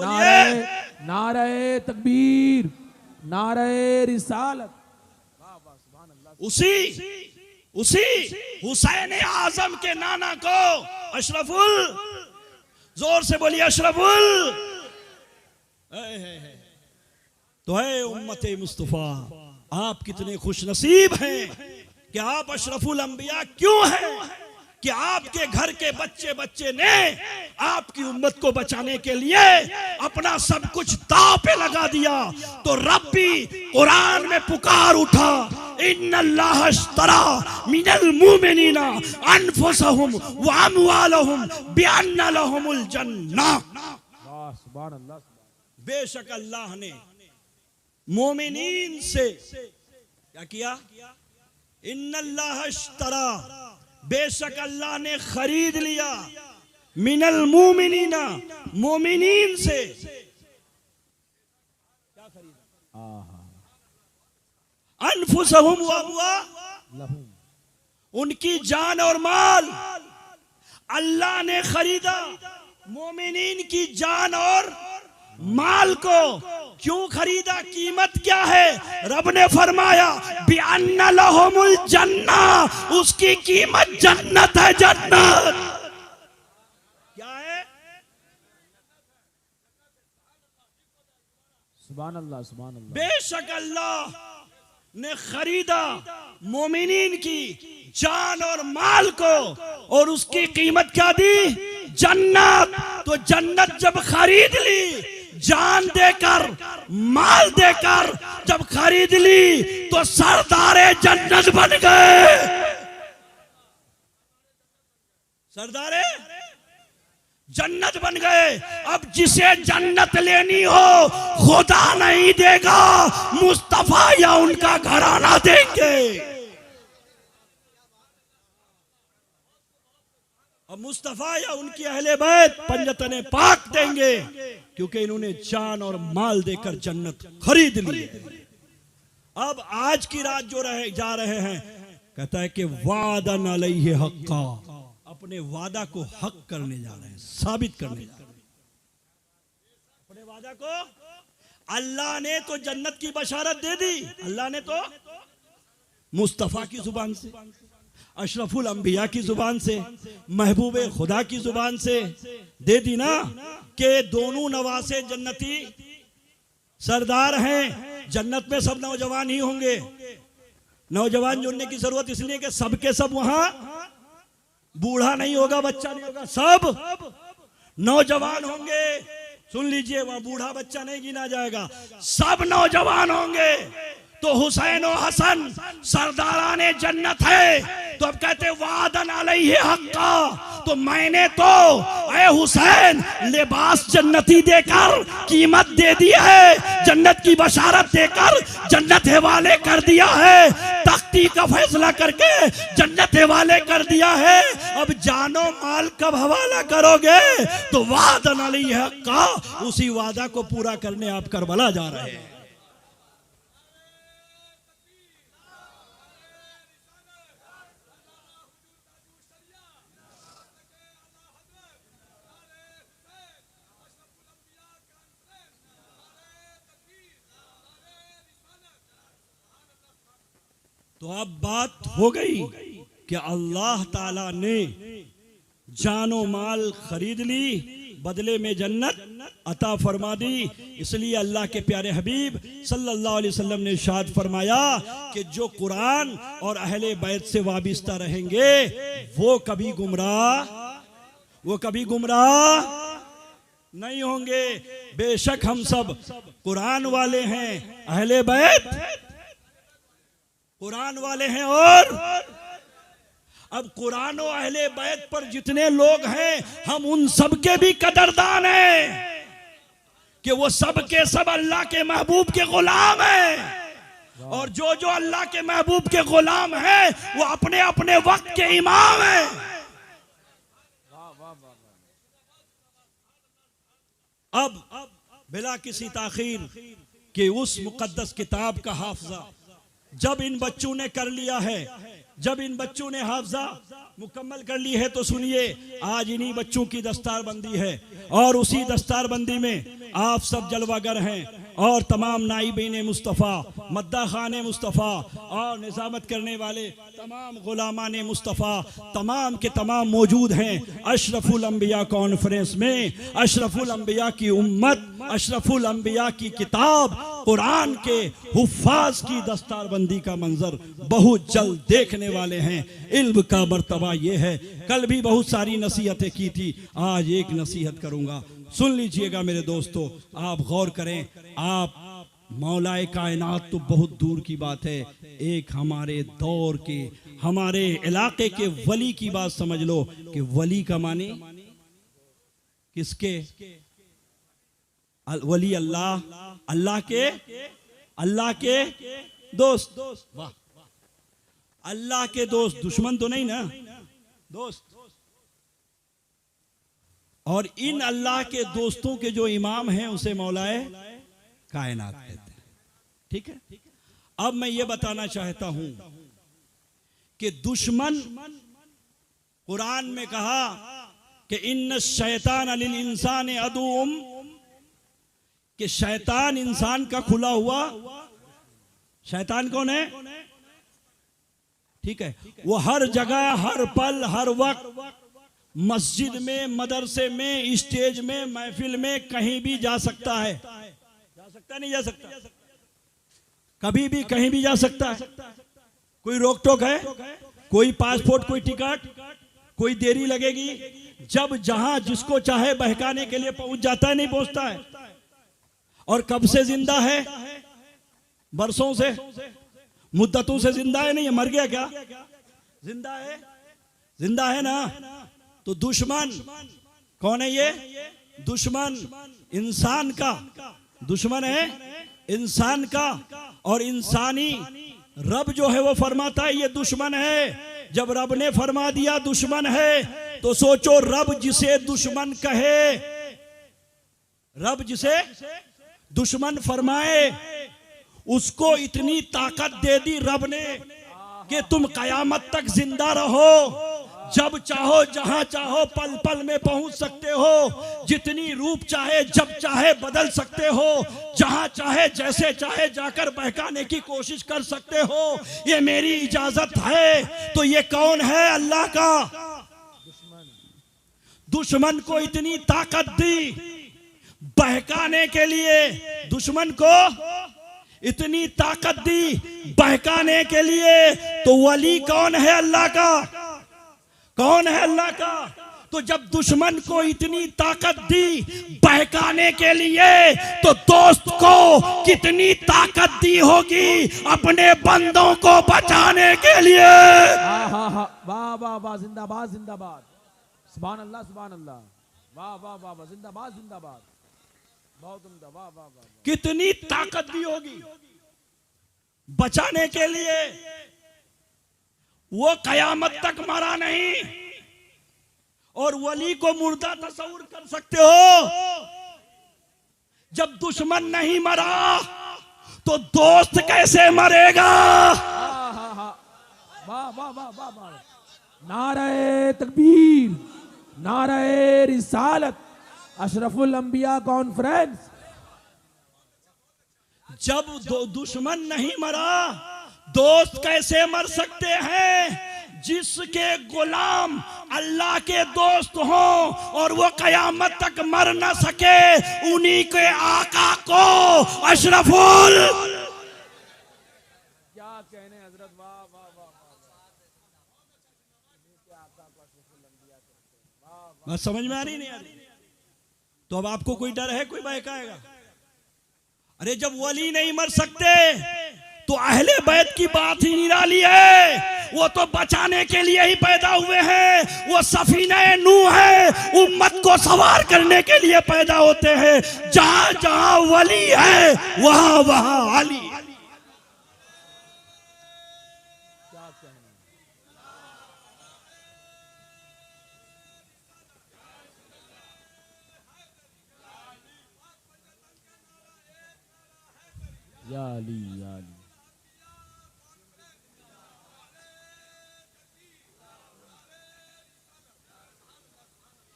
नारे तकबीर, नारे रिसालत, उसी उसी हुसैन आजम के नाना को अशरफुल, जोर से बोलिए अशरफुल, तो है उम्मते मुस्तफा। आप कितने खुश नसीब हैं कि आप अशरफुल अंबिया क्यों हैं कि आपके घर के बच्चे बच्चे ने आपकी उम्मत को बचाने के लिए अपना सब कुछ दांव पे लगा दिया। तो रब भी कुरान में पुकार उठा, इन्नल्लाह अश्तरा मिनल मुमिनीना अनफुसहुम व अमवालहुम बिअन्ना लहुमुल जन्नह। सुभान अल्लाह। बेशक अल्लाह ने मोमिनीन से क्या किया? इन्नल्लाह अश्तरा, बेशक अल्लाह ने खरीद लिया, मिनल मुमिनीना, मोमिनीन से क्या खरीदा? अनफुसहुम व अमवालहुम, उनकी जान और माल अल्लाह ने खरीदा। मोमिनीन की जान और माल को क्यों खरीदा? कीमत क्या है? रब ने फरमाया बिअन्ना लहुमुल जन्नह, उसकी कीमत जन्नत है। जन्नत क्या है? सुभान अल्लाह, सुभान अल्लाह। बेशक अल्लाह ने खरीदा मोमिनीन की जान और माल को, और उसकी कीमत क्या दी? जन्नत। तो जन्नत जब खरीद ली, जान देकर, माल देकर जब खरीद ली, तो सरदारे जन्नत बन गए। सरदारे जन्नत बन गए। अब जिसे जन्नत लेनी हो खुदा नहीं देगा, मुस्तफा या उनका घराना देंगे। अब मुस्तफा या उनकी अहले बैत पंजतने पाक देंगे, क्योंकि इन्होंने जान और माल देकर जन्नत खरीद ली। अब आज की रात जो जा रहे हैं, कहता है कि वादन अलैहि हक्का, अपने वादा को हक करने जा रहे हैं, साबित करने जा रहे हैं अपने वादा को। अल्लाह ने तो जन्नत की बशारत दे दी, अल्लाह ने तो मुस्तफा की जुबान से, अशरफुल अंबिया की जुबान से, महबूबे खुदा की जुबान से दे दी ना, कि दोनों नवासे जन्नती सरदार हैं। जन्नत में सब नौजवान ही होंगे। नौजवान जोड़ने की जरूरत इसलिए कि सबके सब वहां, बूढ़ा नहीं होगा, बच्चा नहीं होगा, सब नौजवान होंगे। सुन लीजिए, वहां बूढ़ा बच्चा नहीं गिना जाएगा, सब नौजवान होंगे। तो हुसैन और हसन सरदाराने जन्नत है। तो अब कहते वादन अलैहि हक्का, तो मैंने तो ऐ हुसैन लिबास जन्नती देकर कीमत दे दी है, जन्नत की बशारत देकर जन्नत हवाले कर दिया है, तख्ती का फैसला करके जन्नत हवाले कर दिया है। अब जानो माल कब हवाला करोगे? तो वादन अलैहि हक्का, उसी वादा को पूरा करने आप करबला जा रहे हैं। तो अब बात हो गई कि अल्लाह ताला ने जानो माल खरीद ली, बदले में जन्नत अता फरमा दी। इसलिए अल्लाह के प्यारे हबीब सल्लल्लाहु अलैहि वसल्लम ने इरशाद फरमाया कि जो कुरान और अहले बैत से वाबिस्ता रहेंगे वो कभी गुमराह नहीं होंगे। बेशक हम सब कुरान वाले हैं, अहले बैत कुरान वाले हैं। और अब कुरान और अहले बैत पर जितने लोग हैं, हम उन सब के भी कदरदान हैं कि वो सब के सब अल्लाह के महबूब के गुलाम हैं। और जो जो अल्लाह के महबूब के गुलाम हैं, वो अपने अपने वक्त के इमाम हैं। अब बिला किसी ताखीर कि उस मुकद्दस किताब का हाफजा जब इन बच्चों ने कर लिया है, जब इन बच्चों ने हाफजा मुकम्मल कर ली है, तो सुनिए, आज इन्हीं बच्चों की दस्तारबंदी है। और उसी दस्तारबंदी में आप सब जलवागर हैं और तमाम नाइबीन मुस्तफ़ा, मद्दा खान मुस्तफ़ा और निज़ामत करने वाले तमाम गुलामान मुस्तफ़ा तमाम के तमाम मौजूद हैं अशरफुल अंबिया कॉन्फ्रेंस में। अशरफुल अंबिया की उम्मत, अशरफुल अंबिया की किताब कुरान के हुफ़ाज़ की दस्तारबंदी का मंजर बहुत जल्द देखने वाले हैं। इल्म का मर्तबा ये है। कल भी बहुत सारी नसीहतें की थी, आज एक नसीहत करूँगा, सुन लीजिएगा मेरे दोस्तों, आप गौर करें। आप मौलाए कायनात तो बहुत दूर की बात है, एक हमारे दौर के, हमारे इलाके के वली की बात समझ लो कि वली का माने किसके? वली अल्लाह, अल्लाह के दोस्त। वाह, अल्लाह के दोस्त, दुश्मन तो नहीं ना, दोस्त। और इन अल्लाह के दोस्तों के जो इमाम हैं उसे मौलाए कायनात कहते हैं। ठीक है, अब मैं ये बताना चाहता हूं कि दुश्मन, कुरान में कहा कि इन्न शैतान लिल इंसान अदुउम, कि शैतान इंसान का खुला हुआ। शैतान कौन है? ठीक है, वो हर जगह, हर पल, हर वक्त, मस्जिद में, मदरसे में, स्टेज में, महफिल में, कहीं भी जा सकता है। जा सकता नहीं जा सकता? कभी भी कहीं भी जा सकता है। कोई रोक टोक है? कोई पासपोर्ट, कोई टिकट, कोई देरी लगेगी? जब जहां जिसको चाहे बहकाने के लिए पहुंच जाता है, नहीं पहुंचता है? और कब से जिंदा है? बरसों से, मुद्दतों से जिंदा है। नहीं मर गया क्या? जिंदा है, जिंदा है ना। तो दुश्मन कौन है? ये दुश्मन इंसान का, दुश्मन है इंसान का। और इंसानी रब जो है वो फरमाता है ये दुश्मन है। जब रब ने फरमा दिया दुश्मन है, तो सोचो रब जिसे दुश्मन कहे, रब जिसे दुश्मन फरमाए, उसको इतनी ताकत दे दी रब ने कि तुम कयामत तक जिंदा रहो, जब चाहो जहां चाहो पल पल में पहुंच सकते हो, जितनी रूप चाहे जब चाहे बदल सकते हो, जहां चाहे जैसे चाहे जाकर बहकाने की कोशिश कर सकते हो। ये मेरी इजाजत है। तो ये कौन है? अल्लाह का दुश्मन को इतनी ताकत दी बहकाने के लिए, दुश्मन को इतनी ताकत दी बहकाने के लिए। तो वली कौन है? अल्लाह का। कौन है? अल्लाह का। तो जब दुश्मन को इतनी ताकत दी बहकाने के लिए, तो दोस्त को कितनी ताकत दी होगी अपने बंदों को बचाने के लिए। वाह वाह वाह, जिंदाबाद जिंदाबाद, सुभान अल्लाह सुभान अल्लाह, वाह वाह वाह वाह, जिंदाबाद जिंदाबाद, बहुत उम्दा, वाह वाह वाह। कितनी ताकत दी होगी बचाने के लिए। वो कयामत तक मरा नहीं। और वली को मुर्दा तस्वुर कर सकते हो? जब दुश्मन नहीं मरा तो दोस्त कैसे मरेगा? वाह वाह वाह वाह वाह, नारे तकबीर, नारे रिसालत, अशरफुल अंबिया कॉन्फ्रेंस। जब दुश्मन नहीं मरा, दोस्त कैसे मर सकते हैं? जिसके गुलाम अल्लाह के दोस्त हों और वो कयामत तक मर न सके, उन्हीं के आका को अशरफुल, क्या कहने हजरत, वाह वाह वाह, बात समझ में आ रही नहीं आ रही? तो अब आपको कोई डर है कोई बहकाएगा? अरे जब वली नहीं मर सकते तो अहले बैत की बात ही निराली है। वो तो बचाने के लिए ही पैदा हुए हैं। वो सफीना नूह है, उम्मत को सवार करने के लिए पैदा होते हैं। जहां जहां वली है वहां वहां अली। क्या कहना? या अली या अली।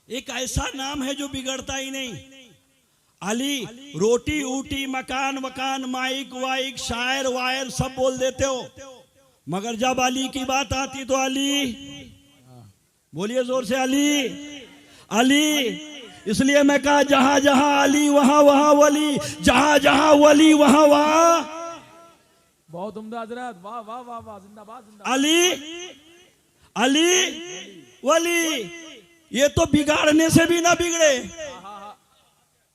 एक ऐसा नाम है जो बिगड़ता ही नहीं। अली रोटी ऊटी मकान वकान माइक वाइक शायर वायर सब बोल देते हो, मगर जब अली की बात आती तो अली, बोलिए जोर से, अली अली। इसलिए मैं कहा जहां जहां अली वहां वहां वली, जहां जहां वली वहां वहां। बहुत उम्दा हजरत, वाह वाह वाह वाह, जिंदाबाद जिंदाबाद। अली अली वली, ये तो बिगाड़ने से भी ना बिगड़े।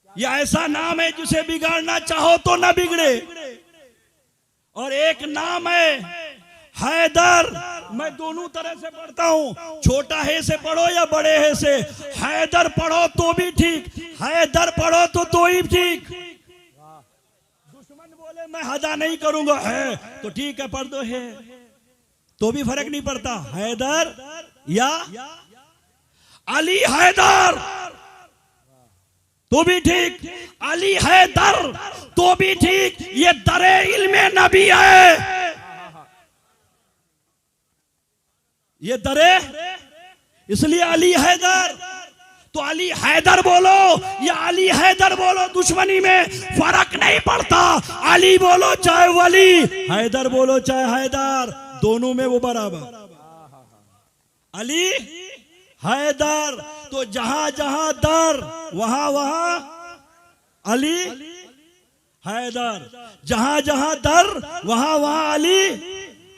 ये ऐसा नाम है जिसे बिगाड़ना चाहो तो ना बिगड़े। और एक नाम है हैदर, मैं दोनों तरह से पढ़ता हूं, छोटा है से पढ़ो या बड़े है से। हैदर पढ़ो तो भी ठीक, हैदर पढ़ो तो ही ठीक। दुश्मन बोले मैं हदा नहीं करूंगा, है तो ठीक है पढ़ दो, है तो भी फर्क नहीं पड़ता। हैदर या अली हैदर तो भी ठीक, अली हैदर तो भी ठीक। ये दरे इल्मे नबी है, ये दरे, इसलिए अली हैदर। तो अली हैदर बोलो या अली हैदर बोलो, दुश्मनी में फर्क नहीं पड़ता। अली बोलो चाहे वली, हैदर बोलो चाहे हैदर, दोनों में वो बराबर। अली हैदर, तो जहां जहां दर वहां वहां अली हैदर, जहां जहां दर वहां वहां अली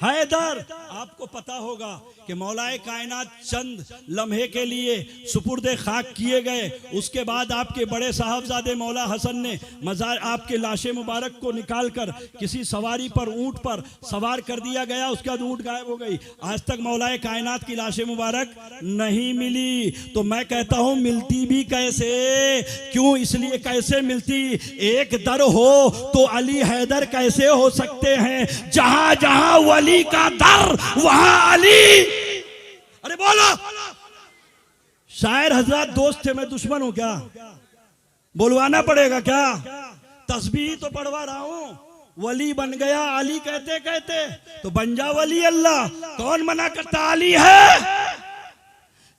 हैदर। आपको पता होगा कि मौलाए कायनात चंद लम्हे के लिए सुपुर्दे खाक किए गए, उसके बाद आपके बड़े साहबजादे मौला हसन ने मजार आपके लाशे मुबारक को निकालकर किसी सवारी पर, ऊंट पर सवार कर दिया गया, उसके बाद ऊंट गायब हो गई। आज तक मौलाए कायनात की लाशे मुबारक नहीं मिली। तो मैं कहता हूं मिलती भी कैसे, क्यों, इसलिए कैसे मिलती, एक दर हो तो अली हैदर कैसे हो सकते हैं। जहां जहां वली का दर वहां अली। अरे बोलो, शायर हजरत दोस्त थे, मैं दुश्मन हूं क्या? बोलवाना पड़ेगा क्या? तस्बीह तो पढ़वा रहा हूं। वली बन गया अली कहते कहते, तो बन जा वली अल्लाह। कौन मना करता? अली है।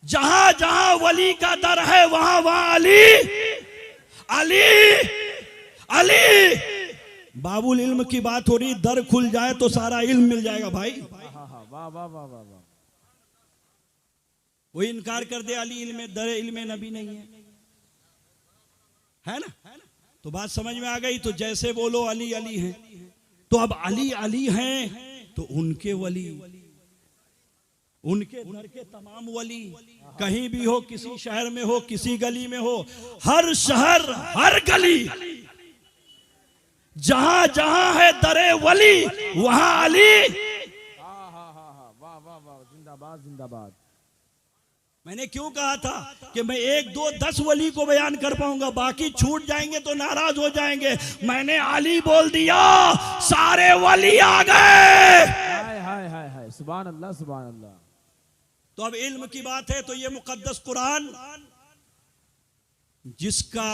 जहां जहां वली का दर है वहां वहां अली अली अली। बाबुल इल्म की बात हो रही, दर खुल जाए तो सारा इल्म मिल जाएगा भाई। वाह वाह वाह वाह वाह। वो इनकार कर दे अली इल्म, दर इल्म नबी नहीं है ना? तो बात समझ में आ गई। तो जैसे बोलो अली अली हैं, तो अब अली अली हैं तो उनके वली, उनके दर के तमाम वली, कहीं भी हो, किसी शहर में हो, किसी गली में हो, हर शहर हर गली, जहां जहां है दरे वली वहां अली। वाह वाह वाह, जिंदाबाद जिंदाबाद। मैंने क्यों कहा था कि मैं 1 2 10 वली को बयान कर पाऊंगा, बाकी छूट जाएंगे तो नाराज हो जाएंगे। मैंने अली बोल दिया, सारे वली आ गए। हाय हाय हाय हाय, सुभान अल्लाह सुभान अल्लाह। तो अब इल्म की बात है, तो ये मुकद्दस कुरान, जिसका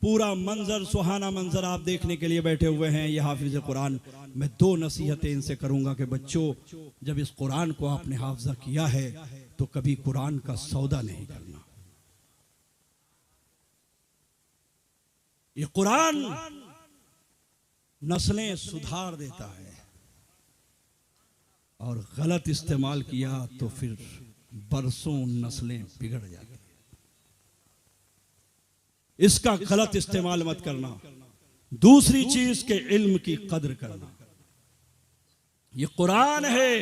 पूरा मंजर, सुहाना मंजर आप देखने के लिए बैठे हुए हैं, ये हाफिज कुरान। मैं 2 नसीहतें इनसे करूंगा कि बच्चों, जब इस कुरान को आपने हाफजा किया है तो कभी कुरान का सौदा नहीं करना। ये कुरान नस्लें सुधार देता है, और गलत इस्तेमाल किया तो फिर बरसों नस्लें बिगड़ जाती। इसका गलत इस्तेमाल मत करना। दूसरी चीज के इल्म की कदर करना। ये कुरान है,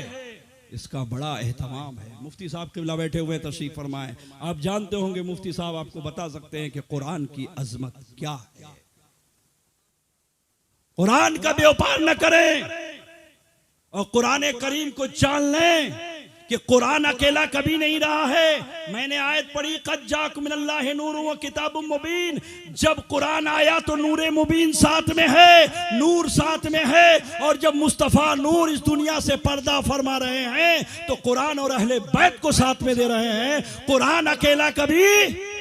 इसका बड़ा एहतमाम है। मुफ्ती साहब किबला बैठे हुए तशरीफ फरमाए। आप जानते होंगे, मुफ्ती साहब आपको बता सकते हैं कि कुरान की अजमत क्या है। कुरान का व्यापार न करें और कुरान करीम को जान लें कि कुरान अकेला कभी नहीं रहा है। मैंने आयत पढ़ी, कद जाकुम मिनल्लाहि नूरुन व किताबुम मुबीन। जब कुरान आया तो नूरे मुबीन साथ में है, नूर साथ में है। और जब मुस्तफ़ा नूर इस दुनिया से पर्दा फरमा रहे हैं तो कुरान और अहले बैत को साथ में दे रहे हैं। कुरान अकेला कभी।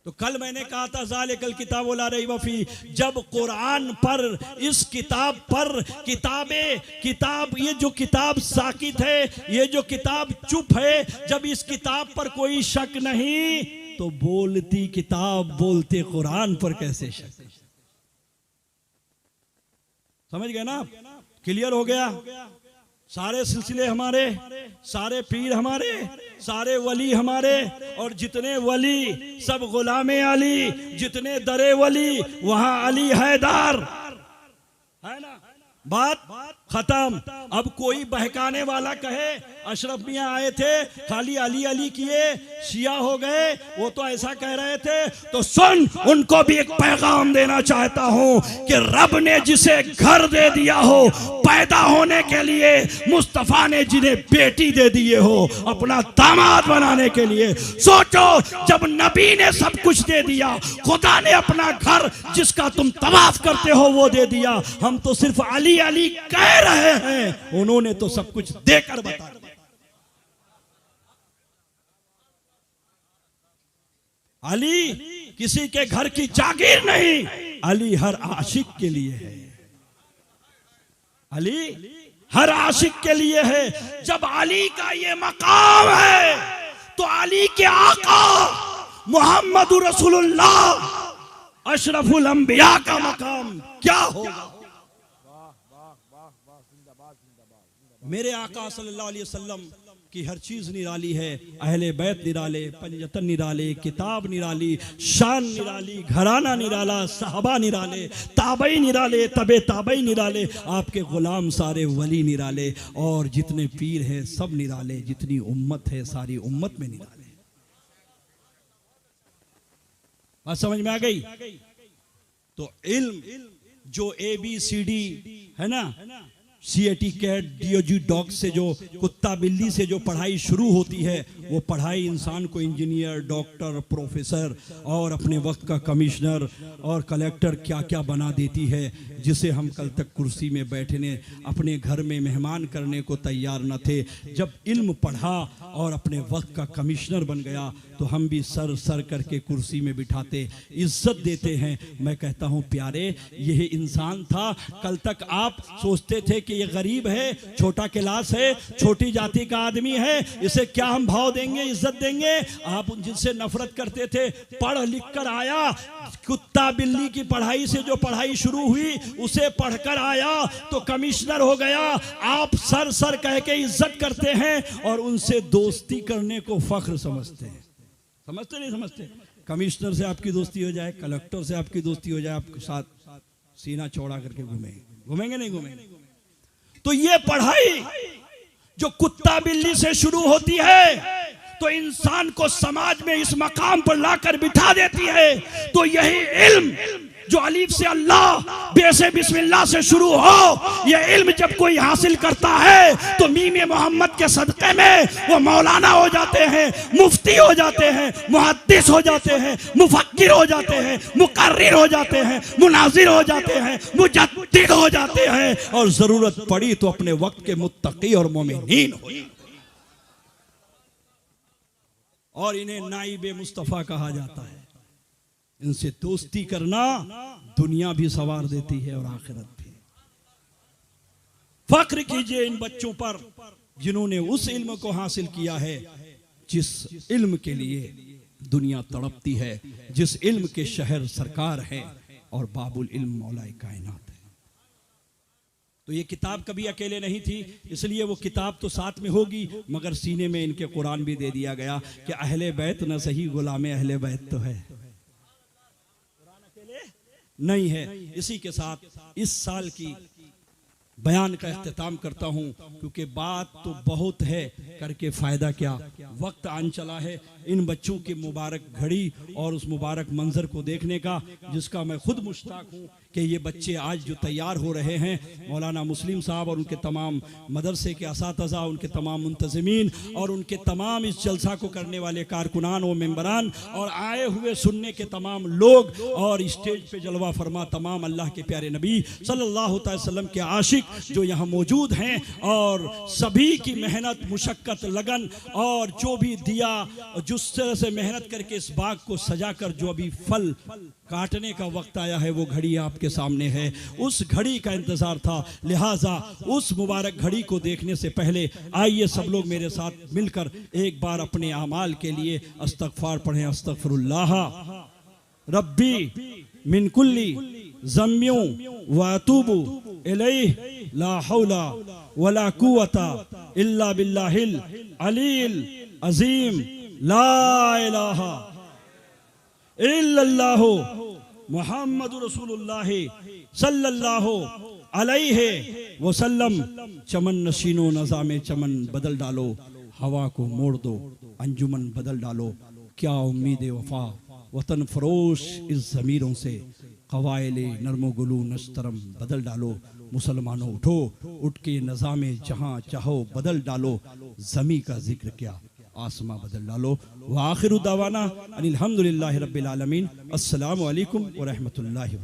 तो कल मैंने कहा था, ज़ालिकल किताब ला रैब फीह। जब कुरान पर, इस किताब पर, किताब, ये जो किताब साकित है, ये जो किताब चुप है, जब इस किताब पर कोई शक नहीं तो बोलती किताब बोलते कुरान पर कैसे शक। समझ गए ना? क्लियर हो गया? सारे सिलसिले हमारे, सारे पीर हमारे, सारे वली हमारे, और जितने वली सब गुलामे अली, जितने दरे वली वहां अली हैदर है ना। बात खत्म। अब कोई बहकाने वाला कहे अशरफ मियां आए थे खाली अली अली किए शिया हो गए, वो तो ऐसा कह रहे थे, तो सुन उनको भी एक पैगाम देना चाहता हूं कि रब ने जिसे घर दे दिया हो पैदा होने के लिए, मुस्तफा ने जिन्हें बेटी दे दिए हो अपना दामाद बनाने के लिए, सोचो जब नबी ने सब कुछ दे दिया, खुदा ने अपना घर जिसका तुम तवाफ करते हो वो दे दिया, हम तो सिर्फ अली अली कह रहे हैं, उन्होंने तो सब कुछ देकर बता दिया। अली किसी के घर की जागीर नहीं, अली हर आशिक के लिए है, अली हर आशिक के लिए है। जब अली का ये मकाम है तो अली के आका मोहम्मद रसूलुल्लाह अशरफुल अंबिया का मकाम क्या होगा। मेरे आका सल्लल्लाहु अलैहि वसल्लम की हर चीज निराली है, अहले बैत निराले, पंजतन निराले, किताब निराली, शान निराली, घराना निराला, साहबा निराले, ताबई निराले, तबे ताबई निराले, आपके गुलाम सारे वली निराले, और जितने पीर हैं सब निराले, जितनी उम्मत है सारी उम्मत में निराले। बात समझ में आ गई? तो इल्म जो ABCD है ना, CAT कैट DOG डॉग से जो कुत्ता बिल्ली से जो पढ़ाई शुरू होती है, वो पढ़ाई इंसान को इंजीनियर, डॉक्टर, प्रोफेसर और अपने वक्त का कमिश्नर और कलेक्टर क्या क्या बना देती है, जिसे हम कल तक कुर्सी में बैठने अपने घर में मेहमान करने को तैयार न थे। जब इल्म पढ़ा और अपने वक्त का कमिश्नर बन गया तो हम भी सर सर करके कुर्सी में बिठाते, इज्जत देते हैं। मैं कहता हूँ प्यारे, यही इंसान था। कल तक आप सोचते थे कि ये गरीब है, छोटा क्लास है, छोटी जाति का आदमी है, इसे क्या हम भाव देंगे, इज्जत देंगे। आप जिनसे नफरत करते थे, पढ़ लिख कर आया, कुत्ता बिल्ली की पढ़ाई से जो पढ़ाई शुरू हुई उसे पढ़कर आया तो कमिश्नर हो गया। आप सर सर कह के इज्जत करते हैं और उनसे दोस्ती करने को फख्र समझते हैं। समझते नहीं समझते? कमिश्नर से आपकी दोस्ती हो जाए, कलेक्टर से आपकी दोस्ती हो जाए, आपके साथ सीना चौड़ा करके घूमेंगे नहीं घूमेंगे? तो ये पढ़ाई जो कुत्ता बिल्ली से शुरू होती है तो इंसान को समाज में इस मकाम पर लाकर बिठा देती है। तो यही इल्म जो अलीफ से अल्लाह, बे से बिस्मिल्लाह से शुरू हो, यह इल्म जब कोई हासिल करता है तो मीम मोहम्मद के सदक़े में वो मौलाना हो जाते हैं, मुफ्ती हो जाते हैं, मुहद्दिस हो जाते हैं, मुफक्किर हो जाते हैं, मुकर्रिर हो जाते हैं, मुनाजिर हो जाते हैं, मुजद्दिद हो जाते हैं, और जरूरत पड़ी तो अपने वक्त के मुत्तकी और मोमिनीन हो। और इन्हें नाइबे मुस्तफा कहा जाता है। इनसे दोस्ती करना दुनिया भी सवार देती है और आखिरत भी। फख्र कीजिए इन बच्चों पर जिन्होंने उस इल्म को हासिल किया है जिस इल्म के लिए दुनिया तड़पती है, जिस इल्म के शहर सरकार है और बाबुल इल्म मौलाए कायनात है। तो ये किताब कभी अकेले नहीं थी, इसलिए वो किताब तो साथ में होगी, मगर सीने में इनके कुरान भी दे दिया गया कि अहले बैत न सही गुलामे अहले बैत तो है, नहीं है। इसी के साथ इस साल की बयान का इख्तिताम करता हूं, क्योंकि बात तो बहुत है, करके फायदा क्या। वक्त आन चला है इन बच्चों की मुबारक घड़ी और उस मुबारक मंजर को देखने का, जिसका मैं खुद मुश्ताक हूं कि ये बच्चे आज जो तैयार हो रहे हैं, मौलाना मुस्लिम साहब और उनके तमाम मदरसे के असातिज़ा, उनके तमाम मुंतज़िमीन और उनके तमाम इस जलसा को करने वाले कारकुनान व मेंबरान और आए हुए सुनने के तमाम लोग और स्टेज पे जलवा फरमा तमाम अल्लाह के प्यारे नबी सल्लल्लाहु अलैहि वसल्लम के आशिक जो यहाँ मौजूद हैं, और सभी की मेहनत, मुशक्क़त, लगन और जो भी दिया, जिस तरह से मेहनत करके इस बाग को सजा कर जो अभी फल काटने का वक्त आया है, वो घड़ी आपके सामने है। उस घड़ी का इंतजार था, लिहाजा उस मुबारक घड़ी को देखने से पहले आइए सब लोग मेरे साथ मिलकर एक बार अपने अमाल के लिए अस्तगफार पढ़ें। अस्तगफिरुल्लाह रब्बी मिन कुल्ली ज़म्बियों व अतूबु इलैहि ला हौला वला कुव्वता इल्ला बिल्लाहिल अलील अज़ीम ला इलाहा इल्लल्लाहु मुहम्मदुर रसूलुल्लाह सल्लल्लाहु अलैहि वसल्लम। चमन नशीनो नज़ा में चमन बदल डालो, हवा को मोड़ दो, अंजुमन बदल डालो। क्या उम्मीद वफा वतन फरोश इस ज़मीरों से, कवायले नरमो गुलू नस्तरम बदल डालो। मुसलमानों उठो, उठ के नज़ा में जहाँ चाहो बदल डालो। ज़मी का जिक्र क्या, आसमां बदल डालो। व आखिरु दावाना अनिल हम्दुलिल्लाहि रब्बिल आलमीन। अस्सलामु अलैकुम व रहमतुल्लाहि।